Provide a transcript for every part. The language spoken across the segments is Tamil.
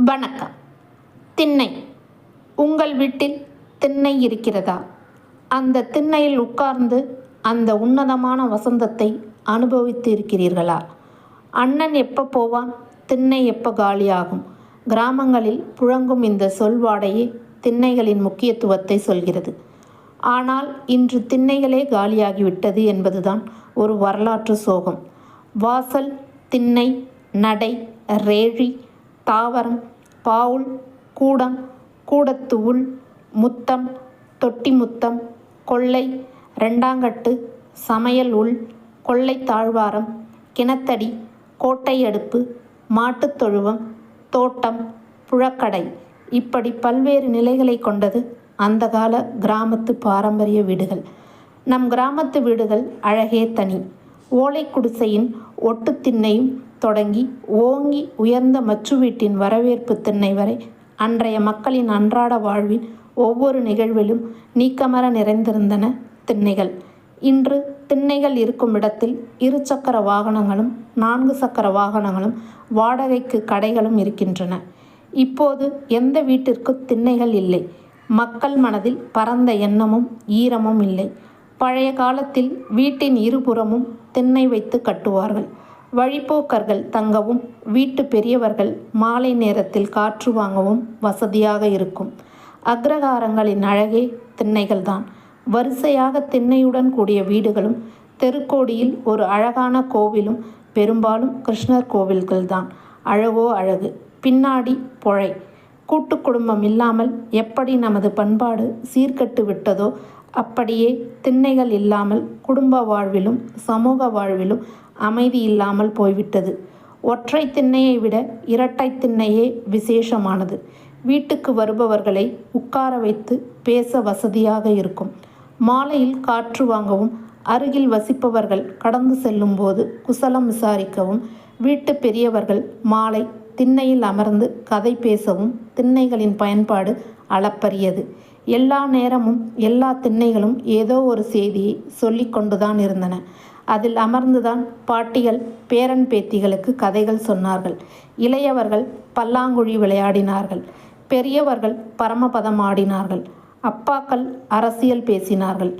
வணக்கம். திண்ணை. உங்கள் வீட்டில் திண்ணை இருக்கிறதா? அந்த திண்ணையில் உட்கார்ந்து அந்த உன்னதமான வசந்தத்தை அனுபவித்து இருக்கிறீர்களா? அண்ணன் எப்போ போவான், திண்ணை எப்போ காலியாகும்? கிராமங்களில் புழங்கும் இந்த சொல்வாடையே திண்ணைகளின் முக்கியத்துவத்தை சொல்கிறது. ஆனால் இன்று திண்ணைகளே காலியாகிவிட்டது என்பதுதான் ஒரு வரலாற்று சோகம். வாசல், திண்ணை, நடை, ரேழி, தாவரம், பாவுல், கூடம், கூடத்து உள், முத்தம், தொட்டி முத்தம், கொல்லை, ரெண்டாங்கட்டு, சமையல் உள், கொல்லை தாழ்வாரம், கிணத்தடி, கோட்டை அடுப்பு, மாட்டுத் தொழுவம், தோட்டம், புழக்கடை, இப்படி பல்வேறு நிலைகளை கொண்டது அந்த கால கிராமத்து பாரம்பரிய வீடுகள். நம் கிராமத்து வீடுகள் அழகே தனி. ஓலை குடிசையின் ஒட்டு திண்ணையும் தொடங்கி ஓங்கி உயர்ந்த மச்சு வீட்டின் வரவேற்பு திண்ணை வரை அன்றைய மக்களின் அன்றாட வாழ்வின் ஒவ்வொரு நிகழ்விலும் நீக்கமர நிறைந்திருந்தன திண்ணைகள். இன்று திண்ணைகள் இருக்கும் இடத்தில் 2 சக்கர வாகனங்களும் 4 சக்கர வாகனங்களும் வாடகைக்கு கடைகளும் இருக்கின்றன. இப்போது எந்த வீட்டிற்கு திண்ணைகள் இல்லை. மக்கள் மனதில் பரந்த எண்ணமும் ஈரமும் இல்லை. பழைய காலத்தில் வீட்டின் இருபுறமும் திண்ணை வைத்து கட்டுவார்கள். வழிப்போக்கர்கள் தங்கவும், வீட்டு பெரியவர்கள் மாலை நேரத்தில் காற்று வாங்கவும் வசதியாக இருக்கும். அக்ரஹாரங்களின் அழகே திண்ணைகள்தான். வரிசையாக திண்ணையுடன் கூடிய வீடுகளும், தெருக்கோடியில் ஒரு அழகான கோவிலும், பெரும்பாலும் கிருஷ்ணர் கோவில்கள்தான். அழகோ அழகு, பின்னாடி பொழை. கூட்டு குடும்பம் இல்லாமல் எப்படி நமது பண்பாடு சீர்கெட்டு விட்டதோ அப்படியே திண்ணைகள் இல்லாமல் குடும்ப வாழ்விலும் சமூக வாழ்விலும் அமைதி இல்லாமல் போய்விட்டது. ஒற்றை திண்ணையை விட இரட்டை திண்ணையே விசேஷமானது. வீட்டுக்கு வருபவர்களை உட்கார வைத்து பேச வசதியாக இருக்கும். மாலையில் காற்று வாங்கவும், அருகில் வசிப்பவர்கள் கடந்து செல்லும்போது குசலம் விசாரிக்கவும், வீட்டு பெரியவர்கள் மாலை திண்ணையில் அமர்ந்து கதை பேசவும் திண்ணைகளின் பயன்பாடு அளப்பரியது. எல்லா நேரமும் எல்லா திண்ணைகளும் ஏதோ ஒரு செய்தியை சொல்லி கொண்டுதான் இருந்தன. அதில் அமர்ந்துதான் பாட்டிகள் பேரன் பேத்திகளுக்கு கதைகள் சொன்னார்கள். இளையவர்கள் பல்லாங்குழி விளையாடினார்கள். பெரியவர்கள் பரமபதம் ஆடினார்கள். அப்பாக்கள் அரசியல் பேசினார்கள்.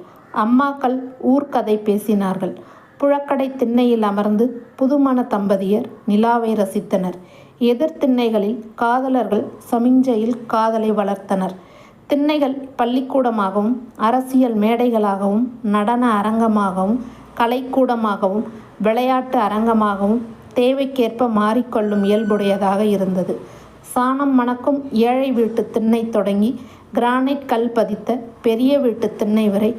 அம்மாக்கள் ஊர்க்கதை பேசினார்கள். புழக்கடை திண்ணையில் அமர்ந்து புதுமண தம்பதியர் நிலாவை ரசித்தனர். எதிர் திண்ணைகளில் காதலர்கள் சமிஞ்சையில் காதலை வளர்த்தனர். திண்ணைகள் பள்ளிக்கூடமாகவும், அரசியல் மேடைகளாகவும், நடன அரங்கமாகவும், கலைக்கூடமாகவும், விளையாட்டு அரங்கமாகவும் தேவைக்கேற்ப மாறிக்கொள்ளும் இயல்புடையதாக இருந்தது. சாணம் மணக்கும் ஏழை வீட்டு திண்ணை தொடங்கி கிரானைட் கல் பதித்த பெரிய வீட்டு திண்ணை வரை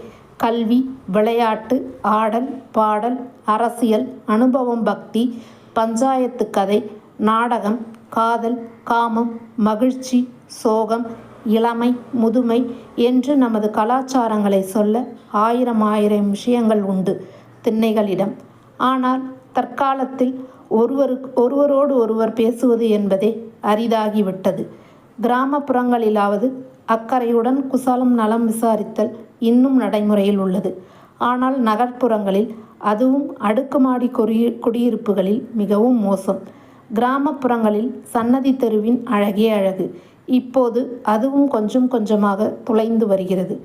கல்வி, விளையாட்டு, ஆடல், பாடல், அரசியல், அனுபவம், பக்தி, பஞ்சாயத்து கதை, நாடகம், காதல், காமம், மகிழ்ச்சி, சோகம், இளமை, முதுமை என்று நமது கலாச்சாரங்களை சொல்ல ஆயிரம் விஷயங்கள் உண்டு திண்ணைகளிடம். ஆனால் தற்காலத்தில் ஒருவரோடு ஒருவர் பேசுவது என்பதே அரிதாகிவிட்டது. கிராமப்புறங்களிலாவது அக்கறையுடன் குசலம் நலம் விசாரித்தல் இன்னும் நடைமுறையில் உள்ளது. ஆனால் நகர்ப்புறங்களில், அதுவும் அடுக்குமாடி குடியிருப்புகளில் மிகவும் மோசம். கிராமப்புறங்களில் சன்னதி தெருவின் அழகே அழகு. இப்போது அதுவும் கொஞ்சம் கொஞ்சமாக துளைந்து வருகிறது.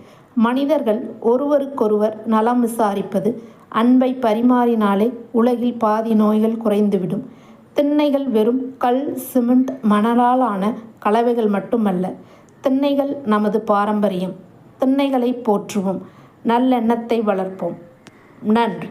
மனிதர்கள் ஒருவருக்கொருவர் நலம் விசாரிப்பது, அன்பை பரிமாறினாலே உலகில் பாதி நோய்கள் குறைந்துவிடும். திண்ணைகள் வெறும் கல், சிமெண்ட், மணலால் ஆன கலவைகள் மட்டுமல்ல. திண்ணைகள் நமது பாரம்பரியம். திண்ணைகளை போற்றுவோம். நல்லெண்ணத்தை வளர்ப்போம். நன்றி.